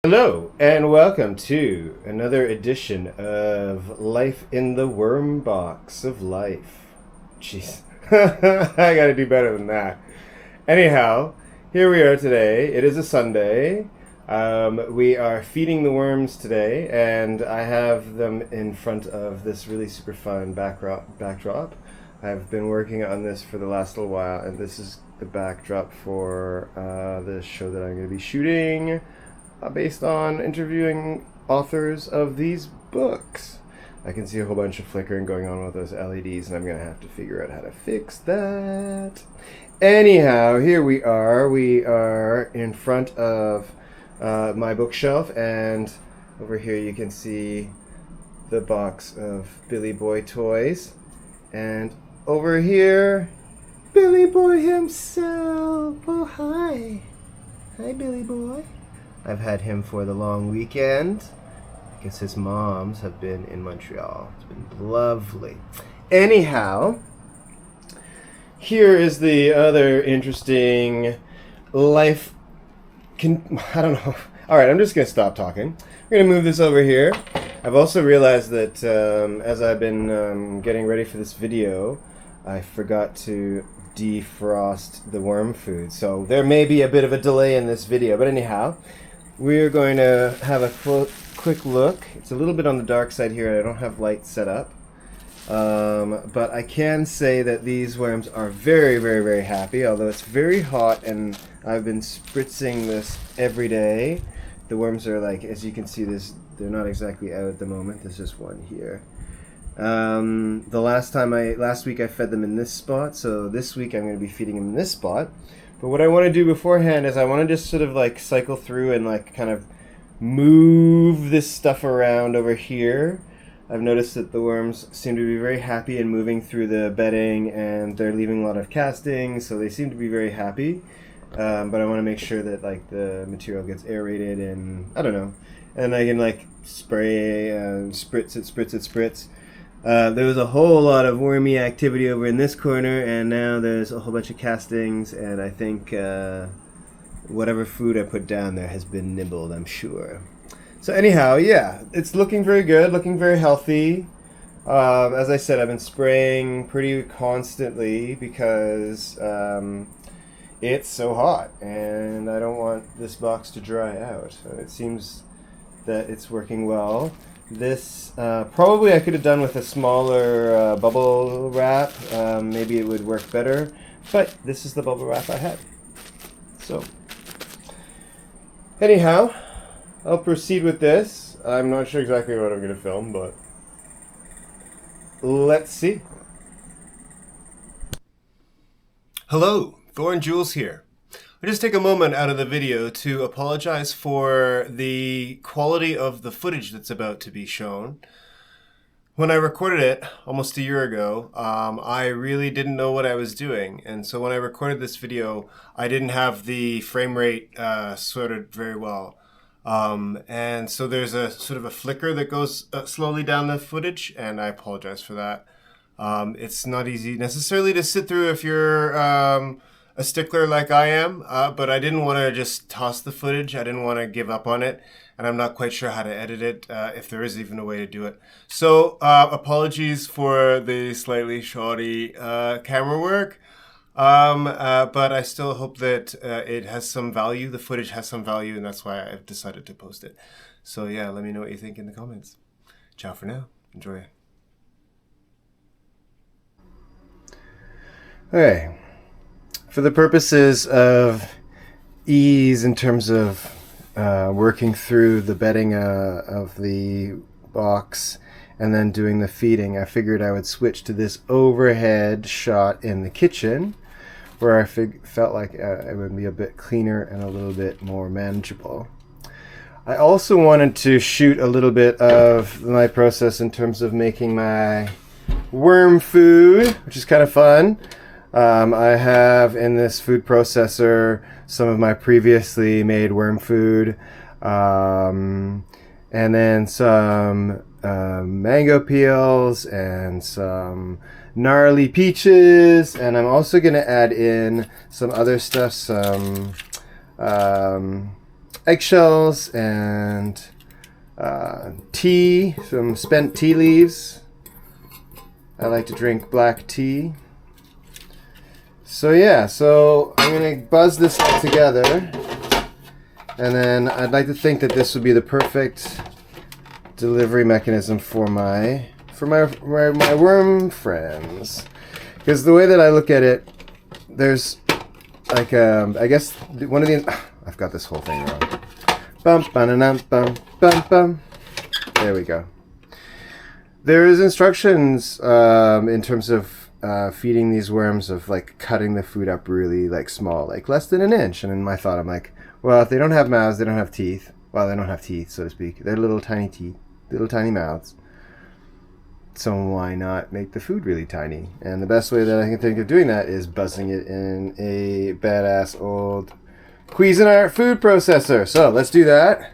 Hello and welcome to another edition of Life in the Worm Box of Life. Jeez, I gotta do better than that. Anyhow, here we are today. It is a Sunday. We are feeding the worms today, and I have them in front of this really super fun backdrop. I've been working on this for the last little while, and this is the backdrop for the show that I'm going to be shooting based on interviewing authors of these books. I can see a whole bunch of flickering going on with those LEDs, and I'm going to have to figure out how to fix that. Anyhow, here we are. We are in front of my bookshelf, and over here you can see the box of Billy Boy toys. And over here, Billy Boy himself. Oh, hi. Hi, Billy Boy. I've had him for the long weekend because his moms have been in Montreal. It's been lovely. Anyhow, here is the other interesting life. I don't know. All right, I'm just going to stop talking. We're going to move this over here. I've also realized that as I've been getting ready for this video, I forgot to defrost the worm food. So there may be a bit of a delay in this video. But anyhow, we're going to have a quick look. It's a little bit on the dark side here. I don't have light set up. But I can say that these worms are very, very, very happy, although it's very hot and I've been spritzing this every day. The worms are like, as you can see, they're not exactly out at the moment. There's just one here. Last week I fed them in this spot, so this week I'm going to be feeding them in this spot. But what I want to do beforehand is I want to just sort of like cycle through and like kind of move this stuff around over here. I've noticed that the worms seem to be very happy and moving through the bedding, and they're leaving a lot of castings, so they seem to be very happy. But I want to make sure that like the material gets aerated, and I don't know, and I can like spray and spritz it. There was a whole lot of wormy activity over in this corner, and now there's a whole bunch of castings, and I think whatever food I put down there has been nibbled, I'm sure. So anyhow, yeah, it's looking very good, looking very healthy. As I said, I've been spraying pretty constantly because it's so hot, and I don't want this box to dry out. It seems that it's working well. This probably I could have done with a smaller bubble wrap. Maybe it would work better, but this is the bubble wrap I had. So anyhow, I'll proceed with this. I'm not sure exactly what I'm going to film, but let's see. Hello, Thorn Jules here. I just take a moment out of the video to apologize for the quality of the footage that's about to be shown. When I recorded it almost a year ago, I really didn't know what I was doing. And so when I recorded this video, I didn't have the frame rate sorted very well. And so there's a sort of a flicker that goes slowly down the footage, and I apologize for that. It's not easy necessarily to sit through if you're a stickler like I am, but I didn't want to just toss the footage. I didn't want to give up on it, and I'm not quite sure how to edit it, if there is even a way to do it. So apologies for the slightly shoddy camera work, but I still hope that it has some value. The footage has some value, and that's why I've decided to post it. So yeah, let me know what you think in the comments. Ciao for now. Enjoy. Okay. For the purposes of ease in terms of working through the bedding of the box and then doing the feeding, I figured I would switch to this overhead shot in the kitchen where I felt like it would be a bit cleaner and a little bit more manageable. I also wanted to shoot a little bit of my process in terms of making my worm food, which is kind of fun. I have in this food processor some of my previously made worm food, and then some mango peels and some gnarly peaches, and I'm also going to add in some other stuff, some eggshells and tea, some spent tea leaves. I like to drink black tea. So yeah, so I'm gonna buzz this all together, and then I'd like to think that this would be the perfect delivery mechanism for my worm friends. Because the way that I look at it, there's like I guess one of the I've got this whole thing wrong. Bum bum bum bum bum. There we go. There is instructions in terms of feeding these worms, of like cutting the food up really like small, like less than an inch. And in my thought, I'm like, well, if they don't have mouths, they don't have teeth. Well, they don't have teeth, so to speak. They're little tiny teeth, little tiny mouths. So why not make the food really tiny? And the best way that I can think of doing that is buzzing it in a badass old Cuisinart food processor. So let's do that.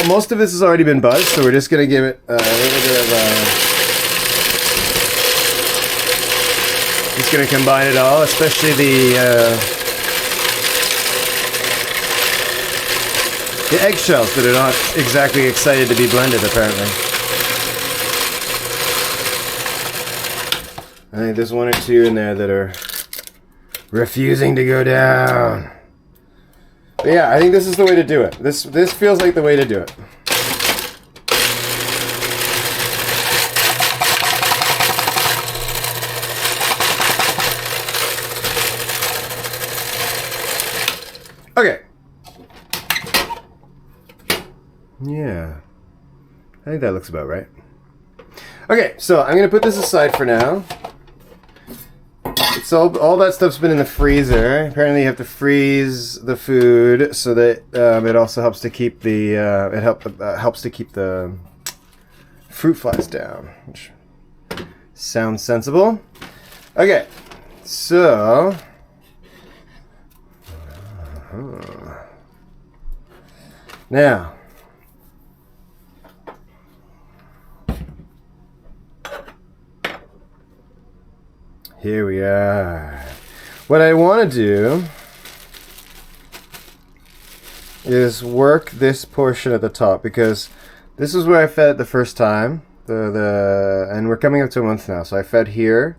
Most of this has already been buzzed, so we're just going to give it a little bit of just going to combine it all, especially the eggshells that are not exactly excited to be blended, apparently. I think there's one or two in there that are refusing to go down. But yeah, I think this is the way to do it. This feels like the way to do it. Okay. Yeah. I think that looks about right. Okay, so I'm going to put this aside for now. So all that stuff's been in the freezer. Apparently you have to freeze the food so that it also helps to keep the helps to keep the fruit flies down, which sounds sensible. Okay, so now here we are. What I want to do is work this portion at the top, because this is where I fed it the first time. And we're coming up to a month now. So I fed here,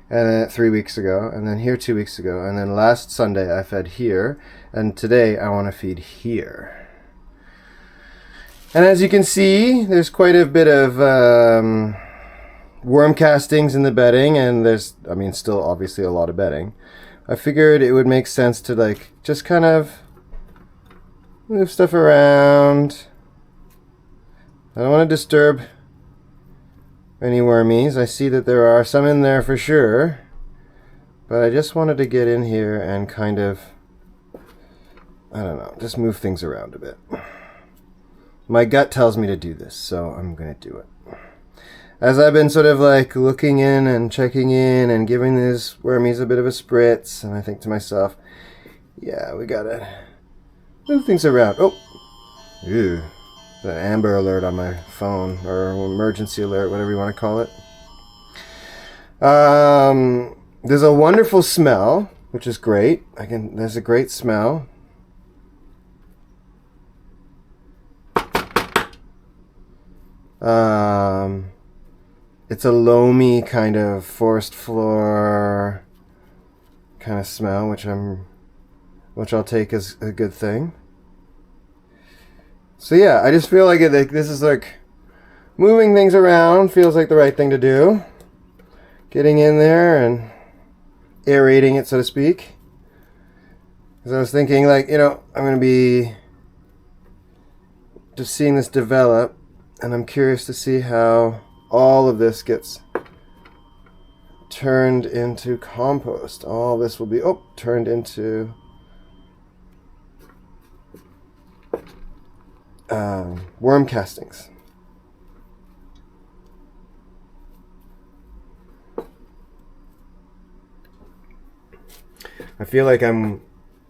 and then 3 weeks ago, and then here 2 weeks ago, and then last Sunday I fed here, and today I want to feed here. And as you can see, there's quite a bit of worm castings in the bedding, and there's, I mean, still obviously a lot of bedding. I figured it would make sense to like just kind of move stuff around. I don't want to disturb any wormies. I see that there are some in there for sure, but I just wanted to get in here and kind of, I don't know, just move things around a bit. My gut tells me to do this, so I'm going to do it. As I've been sort of like looking in and checking in and giving these wormies a bit of a spritz, and I think to myself, yeah, we gotta move things around. Oh, ew, an Amber Alert on my phone, or emergency alert, whatever you want to call it. There's a wonderful smell, which is great. There's a great smell. It's a loamy kind of forest floor kind of smell, which I'll take as a good thing. So yeah, I just feel like this is like moving things around feels like the right thing to do. Getting in there and aerating it, so to speak. Because I was thinking, like, you know, I'm going to be just seeing this develop, and I'm curious to see how all of this gets turned into compost. All this will be turned into worm castings. I feel like I'm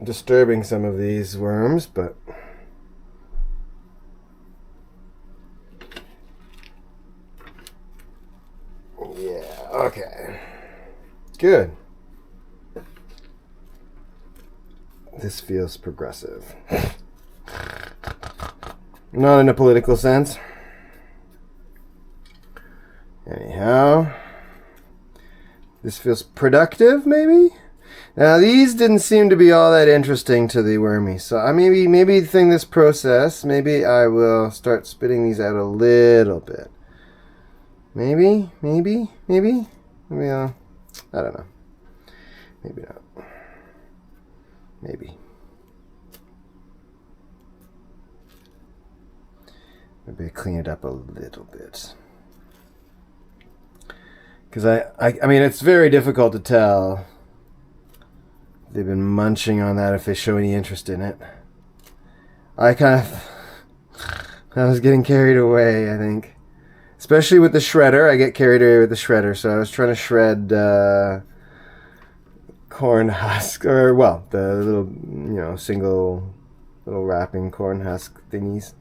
disturbing some of these worms, but yeah, okay. Good. This feels progressive. Not in a political sense. Anyhow, this feels productive, maybe? Now, these didn't seem to be all that interesting to the wormy, so maybe thing this process, maybe I will start spitting these out a little bit. Maybe, I don't know. Maybe not. Maybe I clean it up a little bit. Because I mean, it's very difficult to tell if they've been munching on that, if they show any interest in it. I was getting carried away, I think. Especially with the shredder. I get carried away with the shredder. So I was trying to shred corn husk, or, well, the little, single little wrapping corn husk thingies.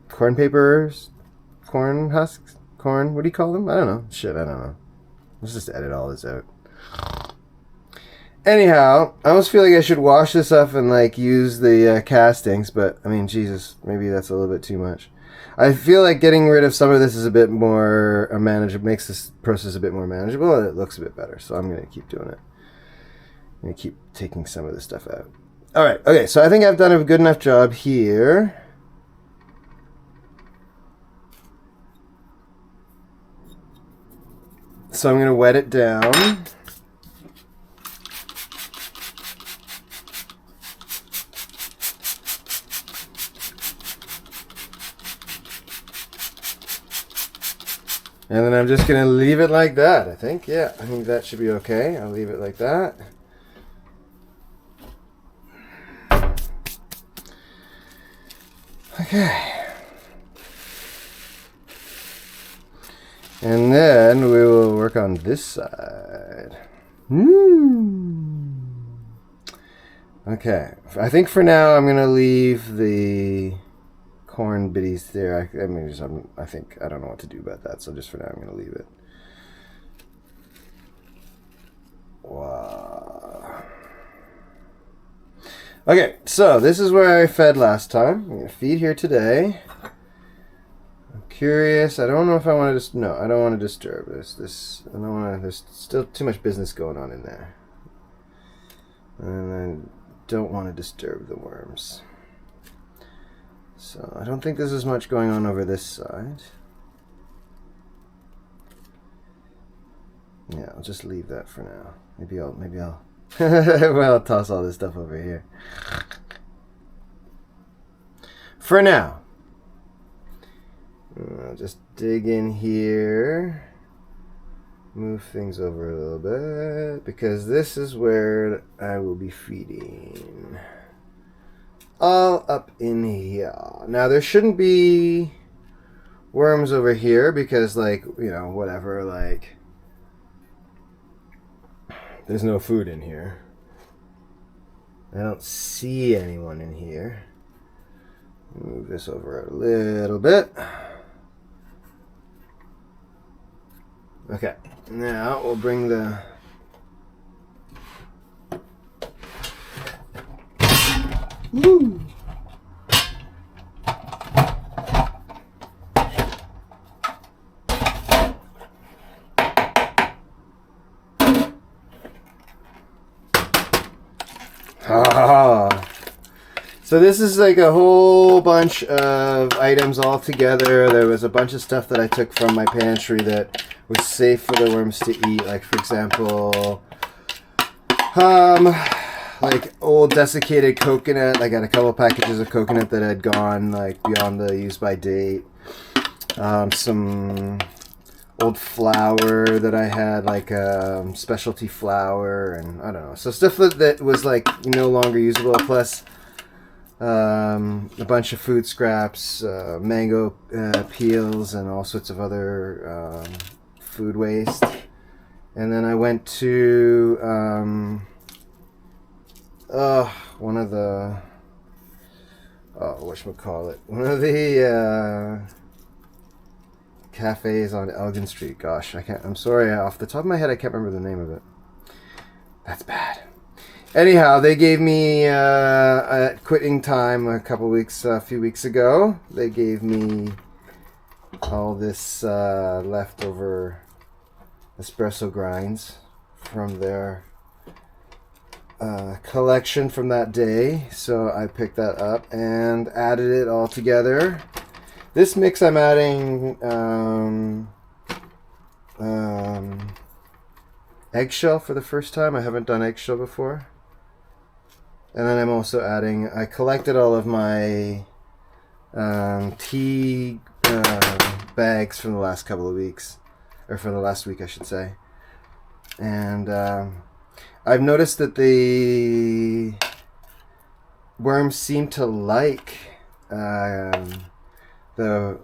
Corn papers? Corn husks? Corn, what do you call them? I don't know. Shit, I don't know. Let's just edit all this out. Anyhow, I almost feel like I should wash this up and use the castings, but I mean, Jesus, maybe that's a little bit too much. I feel like getting rid of some of this is a bit more manageable, makes this process a bit more manageable, and it looks a bit better. So I'm going to keep doing it. I'm going to keep taking some of this stuff out. All right, okay, so I think I've done a good enough job here. So I'm going to wet it down. And then I'm just going to leave it like that, I think. Yeah, I think that should be okay. I'll leave it like that. Okay. And then we will work on this side. Okay. I think for now I'm going to leave the corn bitties there. I think I don't know what to do about that, so just for now I'm going to leave it. Wow. Okay, so this is where I fed last time. I'm going to feed here today. I'm curious. I don't know if I want to no, I don't want to disturb this. I don't want to. There's still too much business going on in there, and I don't want to disturb the worms. So I don't think there's as much going on over this side. Yeah, I'll just leave that for now. Maybe I'll well, I'll toss all this stuff over here. For now. I'll just dig in here. Move things over a little bit, because this is where I will be feeding. All up in here. Now there shouldn't be worms over here because whatever, there's no food in here. I don't see anyone in here. Move this over a little bit. Okay, now we'll bring the woo. So this is like a whole bunch of items all together. There was a bunch of stuff that I took from my pantry that was safe for the worms to eat. Like, for example, like old desiccated coconut. I got a couple packages of coconut that had gone beyond the use by date. Some old flour that I had, specialty flour, and I don't know. So stuff that was no longer usable. Plus a bunch of food scraps, mango peels, and all sorts of other food waste. And then I went to one of the cafes on Elgin Street. Gosh, I'm sorry, off the top of my head I can't remember the name of it. That's bad. Anyhow, they gave me at quitting time a few weeks ago. They gave me all this leftover espresso grinds from their collection from that day. So I picked that up and added it all together. This mix I'm adding eggshell for the first time. I haven't done eggshell before. And then I'm also adding, I collected all of my tea bags from the last couple of weeks, or from the last week I should say. And I've noticed that the worms seem to like the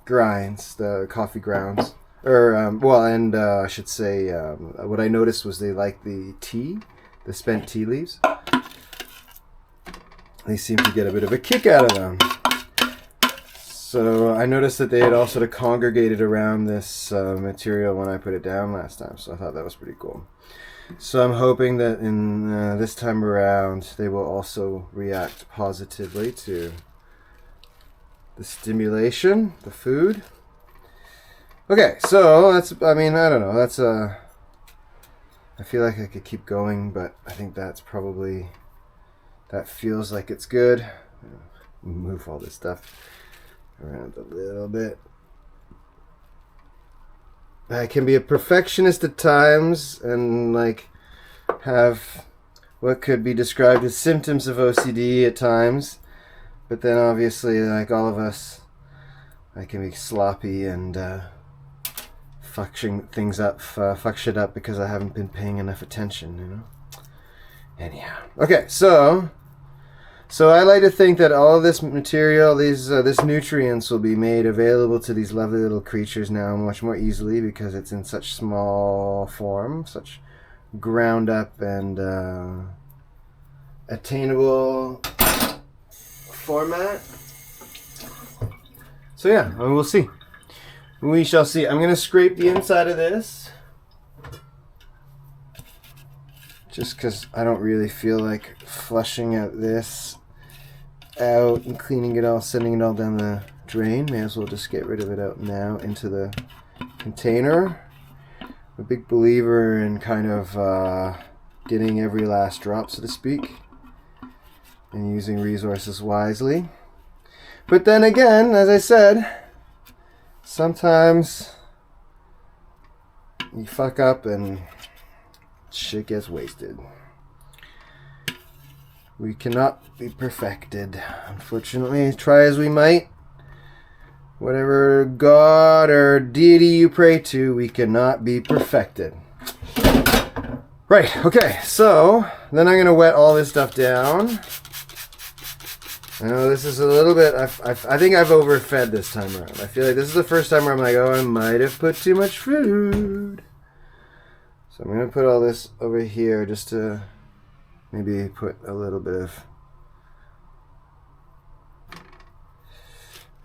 grinds, the coffee grounds. Or, I should say, what I noticed was they like the tea. The spent tea leaves. They seem to get a bit of a kick out of them. So I noticed that they had all sort of congregated around this material when I put it down last time. So I thought that was pretty cool. So I'm hoping that in this time around they will also react positively to the stimulation, the food. Okay, so that's, I don't know, that's I feel like I could keep going, but I think that feels like it's good. Move all this stuff around a little bit. I can be a perfectionist at times and like have what could be described as symptoms of OCD at times, but then obviously, like all of us, I can be sloppy and fuck shit up because I haven't been paying enough attention, you know. Anyhow, okay, so I like to think that all of this material, this nutrients, will be made available to these lovely little creatures now much more easily because it's in such small form, such ground up and attainable format. So yeah, we'll see. We shall see. I'm going to scrape the inside of this. Just because I don't really feel like flushing out this out and cleaning it all, sending it all down the drain. May as well just get rid of it out now into the container. I'm a big believer in kind of getting every last drop, so to speak, and using resources wisely. But then again, as I said, sometimes you fuck up and shit gets wasted. We cannot be perfected, unfortunately. Try as we might, whatever god or deity you pray to, we cannot be perfected. Right, okay, so then I'm going to wet all this stuff down. I know this is a little bit, I think I've overfed this time around. I feel like this is the first time where I'm like, oh, I might have put too much food. So I'm going to put all this over here just to maybe put a little bit of...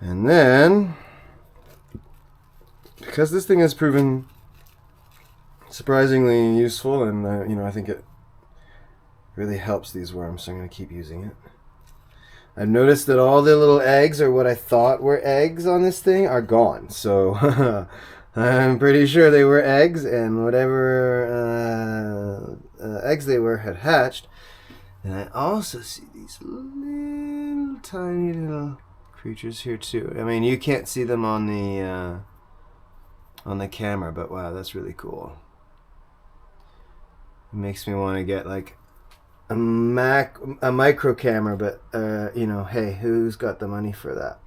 And then, because this thing has proven surprisingly useful and, I think it really helps these worms, so I'm going to keep using it. I've noticed that all the little eggs, or what I thought were eggs on this thing, are gone. So I'm pretty sure they were eggs, and whatever eggs they were had hatched. And I also see these little tiny little creatures here too. I mean, you can't see them on the camera, but wow, that's really cool. It makes me want to get like a micro camera, but hey, who's got the money for that?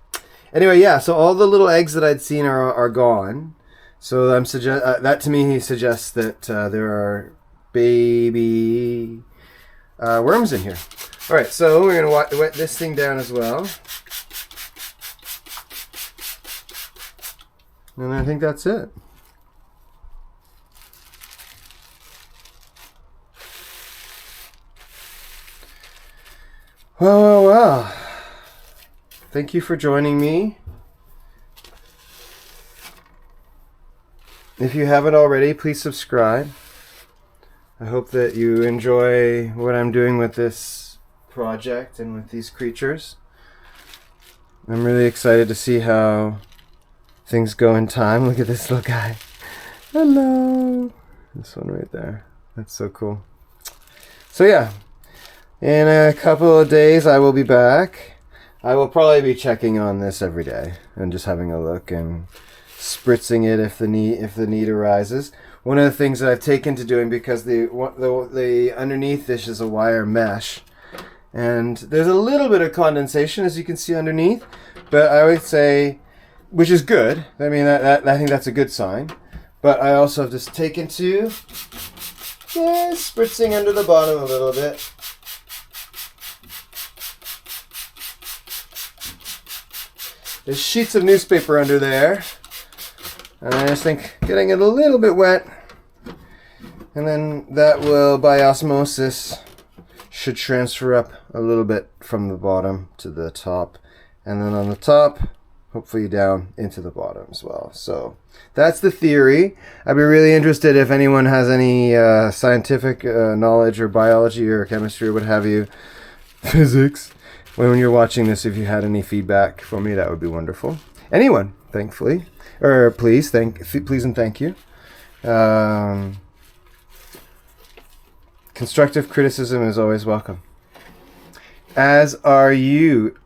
Anyway, yeah, so all the little eggs that I'd seen are gone. So that to me suggests that there are baby worms in here. All right, so we're going to wet this thing down as well. And I think that's it. Well. Thank you for joining me. If you haven't already, please subscribe. I hope that you enjoy what I'm doing with this project and with these creatures. I'm really excited to see how things go in time. Look at this little guy. Hello. This one right there. That's so cool. So yeah, in a couple of days I will be back. I will probably be checking on this every day and just having a look and spritzing it if the need arises. One of the things that I've taken to doing, because the underneath this is a wire mesh, and there's a little bit of condensation as you can see underneath, but I would say, which is good. I mean, that I think that's a good sign. But I also have just taken to spritzing under the bottom a little bit. There's sheets of newspaper under there, and I just think getting it a little bit wet, and then that will, by osmosis, should transfer up a little bit from the bottom to the top, and then on the top, hopefully down into the bottom as well. So that's the theory. I'd be really interested if anyone has any scientific knowledge or biology or chemistry or what have you, physics. When you're watching this, if you had any feedback for me, that would be wonderful. Anyone, thankfully, or please and thank you. Constructive criticism is always welcome, as are you.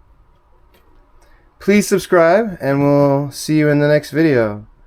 Please subscribe, and we'll see you in the next video.